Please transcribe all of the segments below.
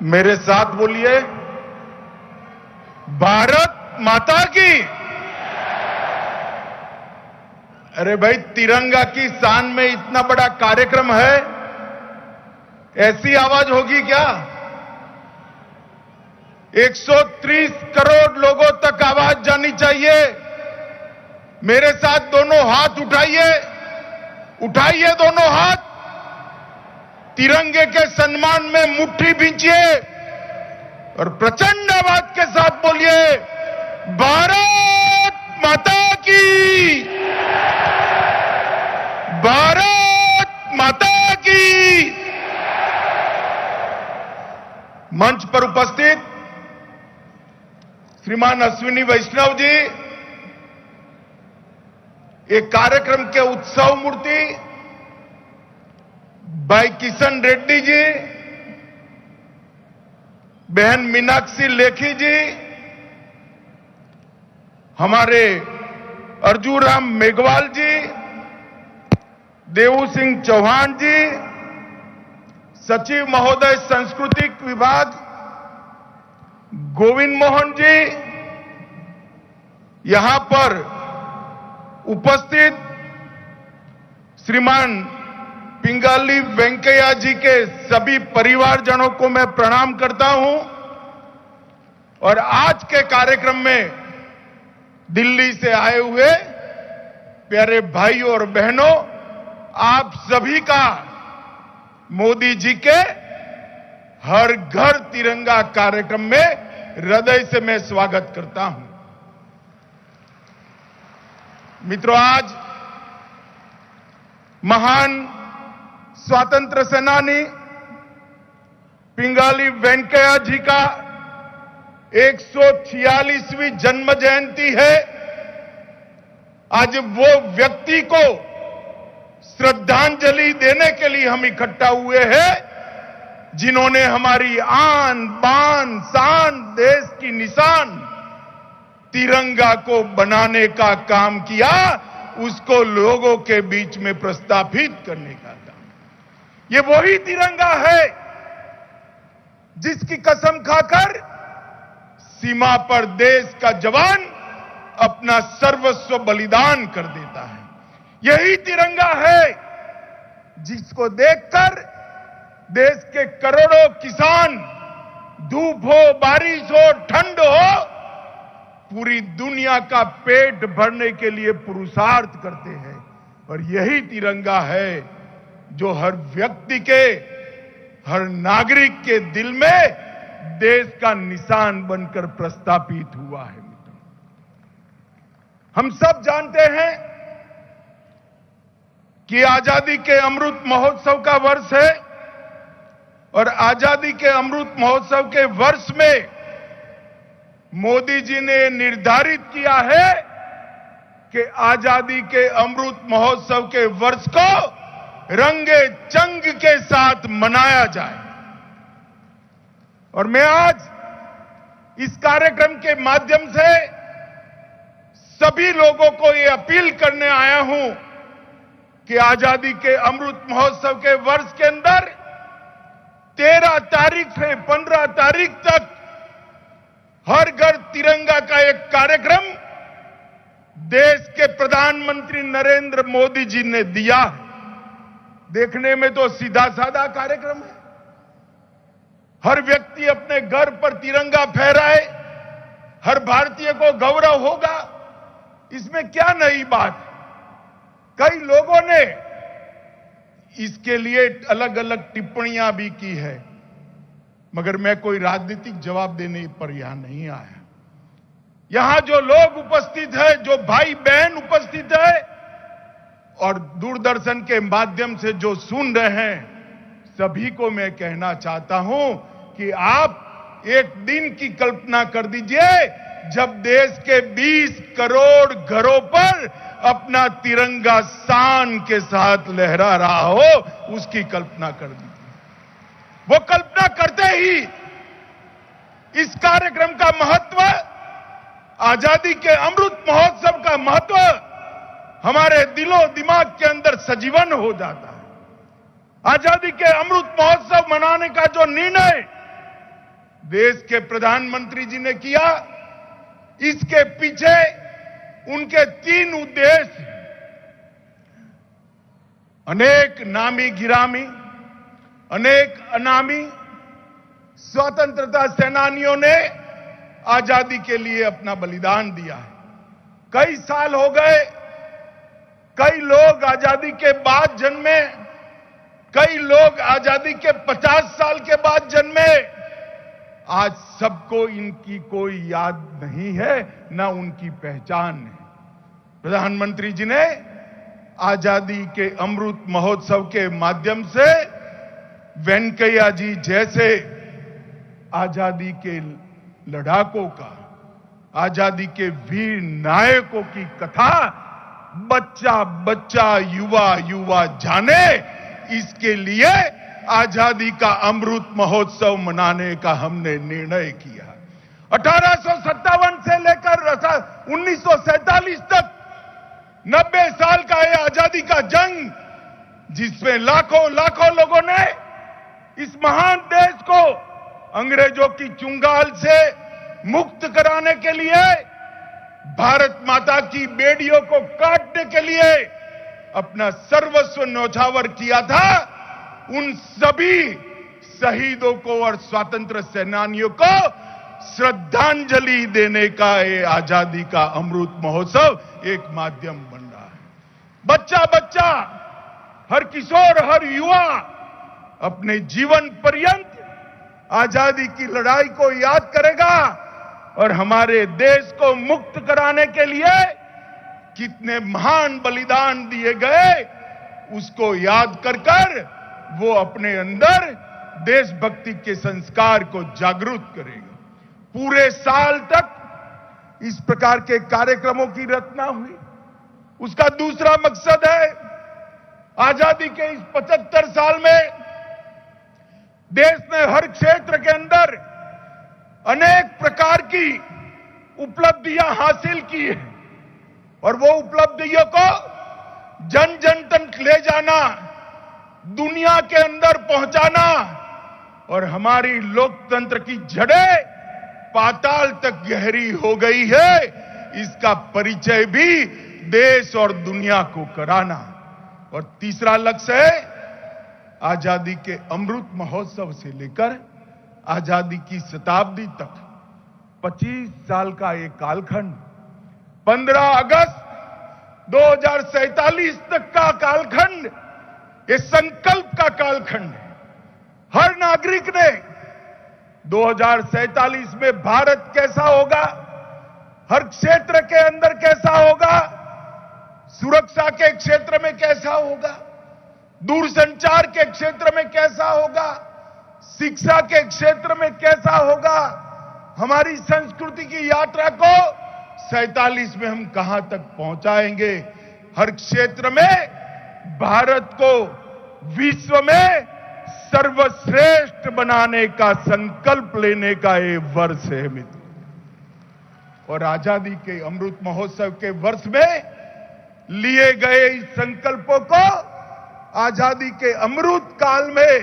मेरे साथ बोलिए, भारत माता की। अरे भाई, तिरंगा की शान में इतना बड़ा कार्यक्रम है, ऐसी आवाज होगी क्या? 130 करोड़ लोगों तक आवाज जानी चाहिए। मेरे साथ दोनों हाथ उठाइए, उठाइए दोनों हाथ, तिरंगे के सम्मान में मुट्ठी भींचिए और प्रचंड आवाज के साथ बोलिए, भारत माता की, भारत माता की। मंच पर उपस्थित श्रीमान अश्विनी वैष्णव जी, एक कार्यक्रम के उत्सव मूर्ति भाई किशन रेड्डी जी, बहन मीनाक्षी लेखी जी, हमारे अर्जुन राम मेघवाल जी, देवू सिंह चौहान जी, सचिव महोदय सांस्कृतिक विभाग गोविंद मोहन जी, यहां पर उपस्थित श्रीमान पिंगाली वेंकैया जी के सभी परिवारजनों को मैं प्रणाम करता हूं और आज के कार्यक्रम में दिल्ली से आए हुए प्यारे भाइयों और बहनों, आप सभी का मोदी जी के हर घर तिरंगा कार्यक्रम में हृदय से मैं स्वागत करता हूं। मित्रों, आज महान स्वतंत्र सेनानी पिंगाली वेंकैया जी का 146वीं जन्म जयंती है। आज वो व्यक्ति को श्रद्धांजलि देने के लिए हम इकट्ठा हुए हैं, जिन्होंने हमारी आन बान शान, देश की निशान तिरंगा को बनाने का काम किया, उसको लोगों के बीच में प्रस्थापित करने का काम। ये वही तिरंगा है जिसकी कसम खाकर सीमा पर देश का जवान अपना सर्वस्व बलिदान कर देता है। यही तिरंगा है जिसको देखकर देश के करोड़ों किसान, धूप हो, बारिश हो, ठंड हो, पूरी दुनिया का पेट भरने के लिए पुरुषार्थ करते हैं। और यही तिरंगा है जो हर व्यक्ति के, हर नागरिक के दिल में देश का निशान बनकर प्रस्थापित हुआ है। हम सब जानते हैं कि आजादी के अमृत महोत्सव का वर्ष है और आजादी के अमृत महोत्सव के वर्ष में मोदी जी ने निर्धारित किया है कि आजादी के अमृत महोत्सव के वर्ष को रंगे चंग के साथ मनाया जाए। और मैं आज इस कार्यक्रम के माध्यम से सभी लोगों को ये अपील करने आया हूं कि आजादी के अमृत महोत्सव के वर्ष के अंदर 13 तारीख से 15 तारीख तक हर घर तिरंगा का एक कार्यक्रम देश के प्रधानमंत्री नरेंद्र मोदी जी ने दिया है। देखने में तो सीधा साधा कार्यक्रम है, हर व्यक्ति अपने घर पर तिरंगा फहराए, हर भारतीय को गौरव होगा, इसमें क्या नई बात? कई लोगों ने इसके लिए अलग अलग टिप्पणियां भी की है, मगर मैं कोई राजनीतिक जवाब देने पर यहां नहीं आया। यहां जो लोग उपस्थित हैं, जो भाई बहन उपस्थित है और दूरदर्शन के माध्यम से जो सुन रहे हैं, सभी को मैं कहना चाहता हूं कि आप एक दिन की कल्पना कर दीजिए जब देश के 20 करोड़ घरों पर अपना तिरंगा शान के साथ लहरा रहा हो, उसकी कल्पना कर दीजिए। वो कल्पना करते ही इस कार्यक्रम का महत्व, आजादी के अमृत महोत्सव का महत्व हमारे दिलो दिमाग के अंदर सजीवन हो जाता है। आजादी के अमृत महोत्सव मनाने का जो निर्णय देश के प्रधानमंत्री जी ने किया, इसके पीछे उनके 3 उद्देश्य, अनेक नामी गिरामी, अनेक अनामी स्वतंत्रता सेनानियों ने आजादी के लिए अपना बलिदान दिया है। कई साल हो गए, कई लोग आजादी के बाद जन्मे, कई लोग आजादी के 50 साल के बाद जन्मे। आज सबको इनकी कोई याद नहीं है, ना उनकी पहचान है। प्रधानमंत्री जी ने आजादी के अमृत महोत्सव के माध्यम से वेंकैया जी जैसे आजादी के लड़ाकों का, आजादी के वीर नायकों की कथा बच्चा बच्चा, युवा युवा जाने, इसके लिए आजादी का अमृत महोत्सव मनाने का हमने निर्णय किया। 1857 से लेकर 1947 तक 90 साल का ये आजादी का जंग, जिसमें लाखों लाखों लोगों ने इस महान देश को अंग्रेजों की चुंगाल से मुक्त कराने के लिए, भारत माता की बेड़ियों को काटने के लिए अपना सर्वस्व न्यौछावर किया था। उन सभी शहीदों को और स्वतंत्र सेनानियों को श्रद्धांजलि देने का ये आजादी का अमृत महोत्सव एक माध्यम बन रहा है। बच्चा बच्चा, हर किशोर, हर युवा अपने जीवन पर्यंत आजादी की लड़ाई को याद करेगा और हमारे देश को मुक्त कराने के लिए कितने महान बलिदान दिए गए उसको याद कर कर वो अपने अंदर देशभक्ति के संस्कार को जागरूक करेगा। पूरे साल तक इस प्रकार के कार्यक्रमों की रचना हुई। उसका दूसरा मकसद है, आजादी के इस 75 साल में देश ने हर क्षेत्र के अंदर अनेक प्रकार की उपलब्धियां हासिल की है और वो उपलब्धियों को जन जन तक ले जाना, दुनिया के अंदर पहुंचाना और हमारी लोकतंत्र की जड़ें पाताल तक गहरी हो गई है, इसका परिचय भी देश और दुनिया को कराना। और तीसरा लक्ष्य है, आजादी के अमृत महोत्सव से लेकर आजादी की शताब्दी तक 25 साल का एक कालखंड, 15 अगस्त 2047 तक का कालखंड, ये संकल्प का कालखंड है। हर नागरिक ने 2047 में भारत कैसा होगा, हर क्षेत्र के अंदर कैसा होगा, सुरक्षा के क्षेत्र में कैसा होगा, दूरसंचार के क्षेत्र में कैसा होगा, शिक्षा के क्षेत्र में कैसा होगा, हमारी संस्कृति की यात्रा को 47 में हम कहां तक पहुंचाएंगे, हर क्षेत्र में भारत को विश्व में सर्वश्रेष्ठ बनाने का संकल्प लेने का ये वर्ष है मित्र। और आजादी के अमृत महोत्सव के वर्ष में लिए गए इस संकल्पों को आजादी के अमृत काल में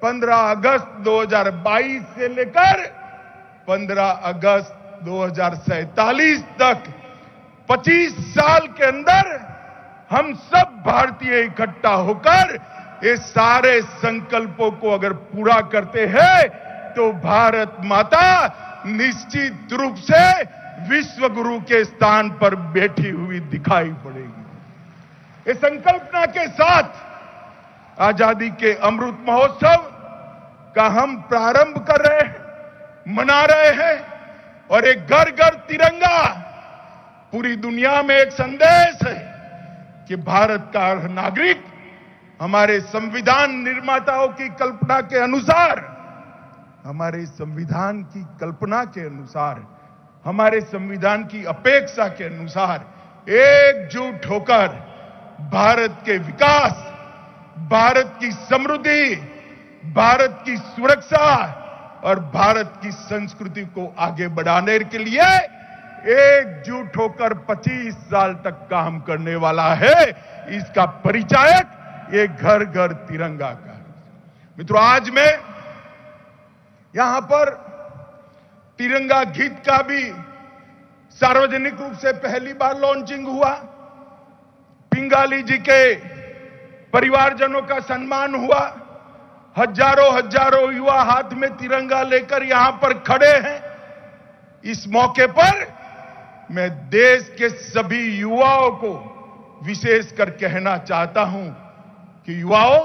15 अगस्त 2022 से लेकर 15 अगस्त 2047 तक 25 साल के अंदर हम सब भारतीय इकट्ठा होकर ये सारे संकल्पों को अगर पूरा करते हैं तो भारत माता निश्चित रूप से विश्व गुरु के स्थान पर बैठी हुई दिखाई पड़ेगी। इस संकल्पना के साथ आजादी के अमृत महोत्सव का हम प्रारंभ कर रहे हैं, मना रहे हैं और एक घर घर तिरंगा पूरी दुनिया में एक संदेश है कि भारत का हर नागरिक हमारे संविधान निर्माताओं की कल्पना के अनुसार, हमारे संविधान की कल्पना के अनुसार, हमारे संविधान की अपेक्षा के अनुसार एकजुट होकर भारत के विकास, भारत की समृद्धि, भारत की सुरक्षा और भारत की संस्कृति को आगे बढ़ाने के लिए एकजुट होकर 25 साल तक काम करने वाला है। इसका परिचायक ये घर घर तिरंगा का। मित्रों, आज मैं यहां पर तिरंगा गीत का भी सार्वजनिक रूप से पहली बार लॉन्चिंग हुआ। पिंगाली जी के परिवारजनों का सम्मान हुआ। हजारों हजारों युवा हाथ में तिरंगा लेकर यहां पर खड़े हैं। इस मौके पर मैं देश के सभी युवाओं को विशेषकर कहना चाहता हूं कि युवाओं,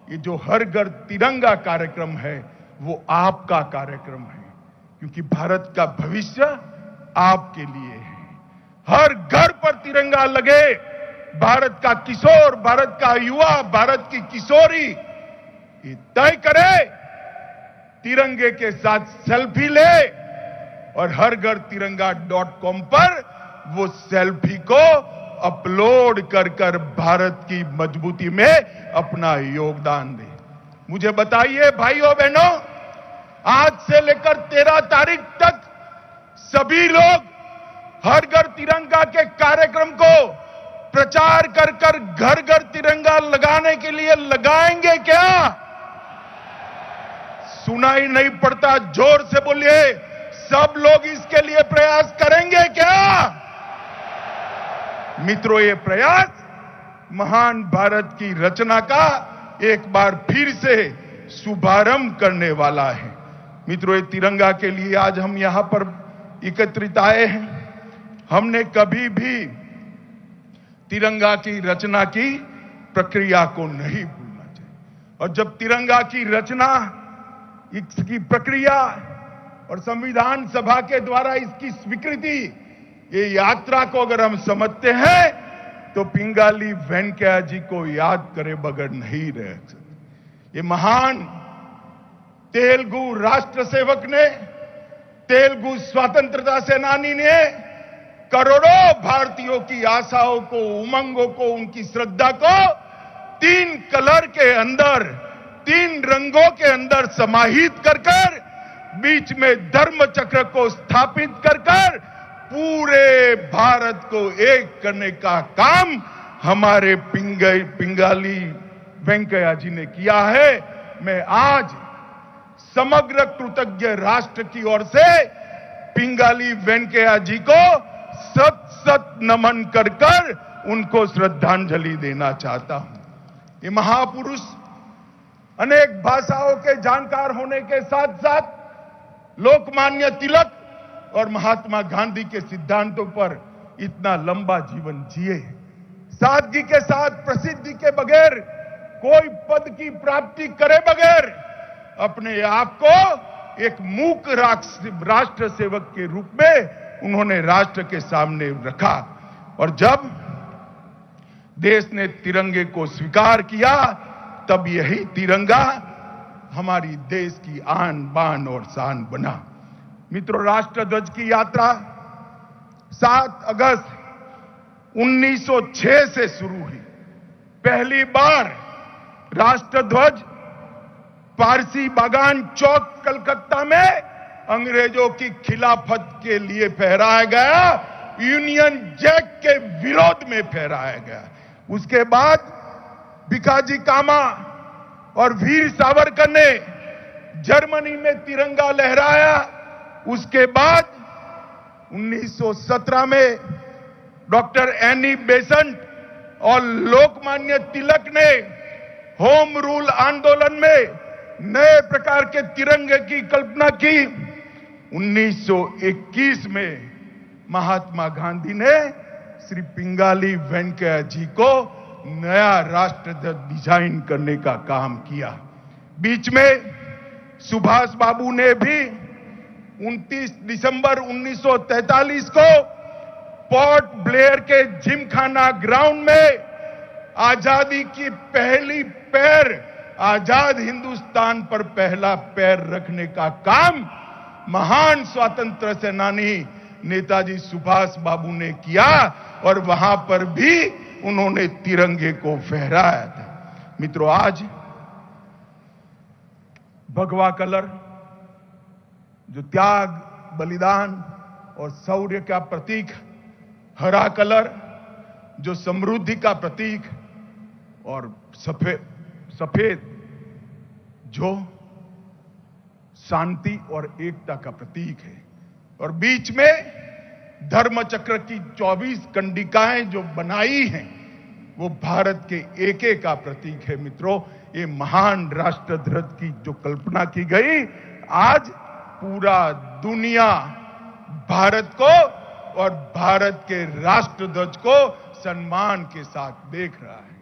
ये जो हर घर तिरंगा कार्यक्रम है वो आपका कार्यक्रम है, क्योंकि भारत का भविष्य आपके लिए है। हर घर पर तिरंगा लगे। भारत का किशोर, भारत का युवा, भारत की किशोरी ये तय करे, तिरंगे के साथ सेल्फी ले और हर घर तिरंगा.com पर वो सेल्फी को अपलोड कर कर भारत की मजबूती में अपना योगदान दे। मुझे बताइए भाइयों बहनों, आज से लेकर 13 तारीख तक सभी लोग हर घर तिरंगा के कार्यक्रम को प्रचार कर कर घर घर तिरंगा लगाने के लिए लगाएंगे क्या? सुनाई नहीं पड़ता, जोर से बोलिए। सब लोग इसके लिए प्रयास करेंगे क्या? मित्रों, ये प्रयास महान भारत की रचना का एक बार फिर से शुभारंभ करने वाला है। मित्रों, ये तिरंगा के लिए आज हम यहां पर एकत्रित आए हैं। हमने कभी भी तिरंगा की रचना की प्रक्रिया को नहीं भूलना चाहिए। और जब तिरंगा की रचना, इसकी प्रक्रिया और संविधान सभा के द्वारा इसकी स्वीकृति, ये यात्रा को अगर हम समझते हैं तो पिंगाली वेंकैया जी को याद करे बगैर नहीं रह सकते। ये महान तेलुगु राष्ट्र सेवक ने, तेलुगु स्वतंत्रता सेनानी ने करोड़ों भारतीयों की आशाओं को, उमंगों को, उनकी श्रद्धा को 3 कलर के अंदर, 3 रंगों के अंदर समाहित कर कर, बीच में धर्म चक्र को स्थापित कर कर पूरे भारत को एक करने का काम हमारे पिंगाली वेंकैया जी ने किया है। मैं आज समग्र कृतज्ञ राष्ट्र की ओर से पिंगाली वेंकैया जी को सत सत नमन कर कर उनको श्रद्धांजलि देना चाहता हूं। ये महापुरुष अनेक भाषाओं के जानकार होने के साथ साथ लोकमान्य तिलक और महात्मा गांधी के सिद्धांतों पर इतना लंबा जीवन जिए। सादगी के साथ, प्रसिद्धि के बगैर, कोई पद की प्राप्ति करे बगैर अपने आप को एक मूक राष्ट्र सेवक के रूप में उन्होंने राष्ट्र के सामने रखा। और जब देश ने तिरंगे को स्वीकार किया, तब यही तिरंगा हमारी देश की आन बान और शान बना। मित्रों, राष्ट्र ध्वज की यात्रा 7 अगस्त 1906 से शुरू हुई। पहली बार राष्ट्र ध्वज पारसी बागान चौक कलकत्ता में अंग्रेजों की खिलाफत के लिए फहराया गया, यूनियन जैक के विरोध में फहराया गया। उसके बाद भिखाजी कामा और वीर सावरकर ने जर्मनी में तिरंगा लहराया। उसके बाद 1917 में डॉक्टर एनी बेसेंट और लोकमान्य तिलक ने होम रूल आंदोलन में नए प्रकार के तिरंगे की कल्पना की। 1921 में महात्मा गांधी ने श्री पिंगाली वेंकैया जी को नया राष्ट्र ध्वज डिजाइन करने का काम किया। बीच में सुभाष बाबू ने भी 29 दिसंबर 1943 को पोर्ट ब्लेयर के जिमखाना ग्राउंड में आजादी की पहली पैर, आजाद हिंदुस्तान पर पहला पैर रखने का काम महान स्वतंत्र सेनानी नेताजी सुभाष बाबू ने किया और वहां पर भी उन्होंने तिरंगे को फहराया था। मित्रों, आज भगवा कलर जो त्याग, बलिदान और शौर्य का प्रतीक, हरा कलर जो समृद्धि का प्रतीक, और सफेद जो शांति और एकता का प्रतीक है। और बीच में धर्म चक्र की 24 कंडिकाएं जो बनाई हैं वो भारत के एके का प्रतीक है। मित्रों, ये महान राष्ट्र ध्वज की जो कल्पना की गई, आज पूरा दुनिया भारत को और भारत के राष्ट्र ध्वज को सम्मान के साथ देख रहा है।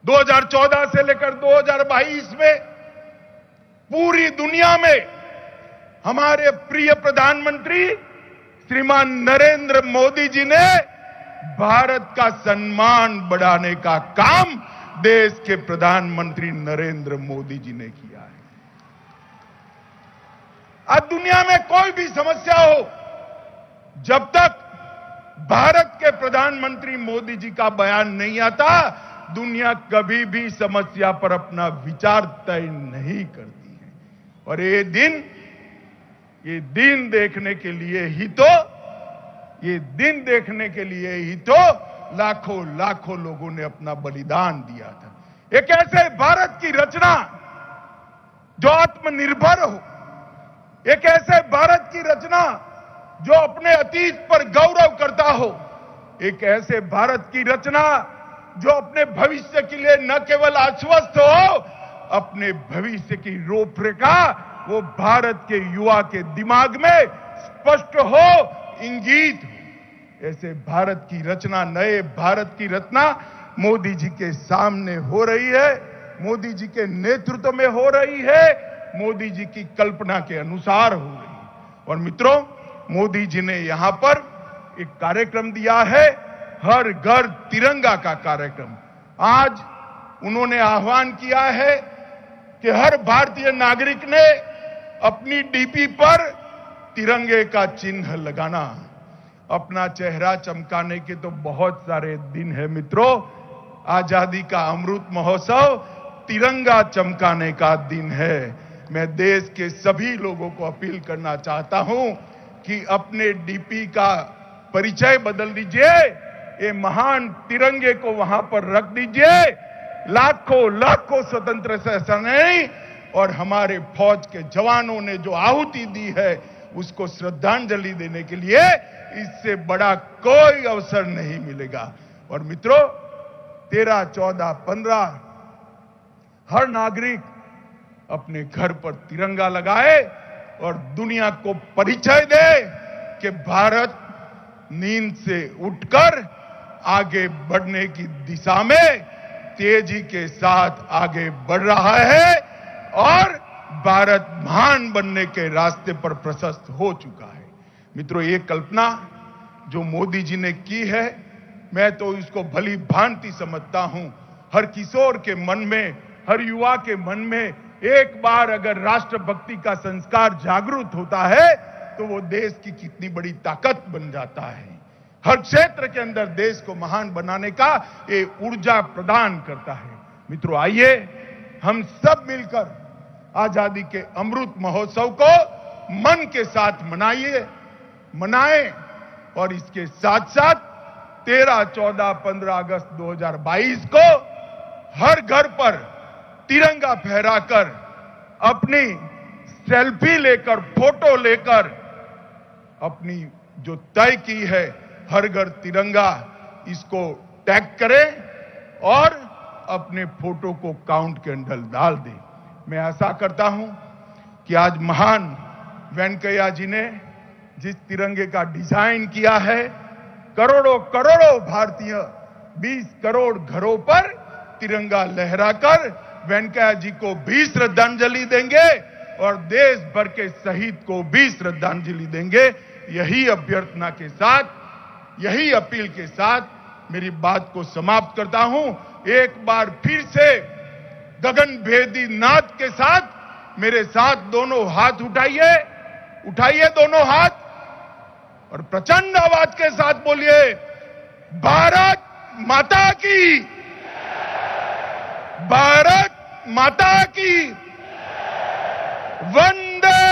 2014 से लेकर 2022 में पूरी दुनिया में हमारे प्रिय प्रधानमंत्री श्रीमान नरेंद्र मोदी जी ने भारत का सम्मान बढ़ाने का काम देश के प्रधानमंत्री नरेंद्र मोदी जी ने किया है। आज दुनिया में कोई भी समस्या हो, जब तक भारत के प्रधानमंत्री मोदी जी का बयान नहीं आता, दुनिया कभी भी समस्या पर अपना विचार तय नहीं करती है। और ये दिन देखने के लिए ही तो लाखों लोगों ने अपना बलिदान दिया था। एक ऐसे भारत की रचना जो आत्मनिर्भर हो, एक ऐसे भारत की रचना जो अपने अतीत पर गौरव करता हो, एक ऐसे भारत की रचना जो अपने भविष्य के लिए न केवल आश्वस्त हो, अपने भविष्य की रूपरेखा वो भारत के युवा के दिमाग में स्पष्ट हो, इंगित हो। ऐसे भारत की रचना, नए भारत की रचना मोदी जी के सामने हो रही है, मोदी जी के नेतृत्व में हो रही है, मोदी जी की कल्पना के अनुसार हो रही है। और मित्रों, मोदी जी ने यहां पर एक कार्यक्रम दिया है, हर घर तिरंगा का कार्यक्रम। आज उन्होंने आह्वान किया है कि हर भारतीय नागरिक ने अपनी डीपी पर तिरंगे का चिन्ह लगाना। अपना चेहरा चमकाने के तो बहुत सारे दिन है मित्रों। आजादी का अमृत महोत्सव तिरंगा चमकाने का दिन है। मैं देश के सभी लोगों को अपील करना चाहता हूं कि अपने डीपी का परिचय बदल दीजिए, ये महान तिरंगे को वहां पर रख दीजिए। लाखों स्वतंत्र सेनानी और हमारे फौज के जवानों ने जो आहुति दी है, उसको श्रद्धांजलि देने के लिए इससे बड़ा कोई अवसर नहीं मिलेगा। और मित्रों, 13, 14, 15 हर नागरिक अपने घर पर तिरंगा लगाए और दुनिया को परिचय दे कि भारत नींद से उठकर आगे बढ़ने की दिशा में तेजी के साथ आगे बढ़ रहा है और भारत महान बनने के रास्ते पर प्रशस्त हो चुका है। मित्रों, ये कल्पना जो मोदी जी ने की है, मैं तो इसको भली भांति समझता हूं। हर किशोर के मन में, हर युवा के मन में एक बार अगर राष्ट्रभक्ति का संस्कार जागृत होता है तो वो देश की कितनी बड़ी ताकत बन जाता है। हर क्षेत्र के अंदर देश को महान बनाने का ये ऊर्जा प्रदान करता है। मित्रों, आइए हम सब मिलकर आजादी के अमृत महोत्सव को मन के साथ मनाएं और इसके साथ साथ 13, 14, 15 अगस्त 2022 को हर घर पर तिरंगा फहराकर, अपनी सेल्फी लेकर, फोटो लेकर, अपनी जो तय की है हर घर तिरंगा, इसको टैग करें और अपने फोटो को काउंट के अंदर डाल दें। मैं आशा करता हूं कि आज महान वेंकैया जी ने जिस तिरंगे का डिजाइन किया है, करोड़ों भारतीय 20 करोड़ घरों पर तिरंगा लहराकर वेंकैया जी को भी श्रद्धांजलि देंगे और देश भर के शहीद को भी श्रद्धांजलि देंगे। यही अभ्यर्थना के साथ, यही अपील के साथ मेरी बात को समाप्त करता हूं। एक बार फिर से गगन भेदी नाद के साथ मेरे साथ दोनों हाथ उठाइए दोनों हाथ और प्रचंड आवाज के साथ बोलिए, भारत माता की, भारत माता की, वंदे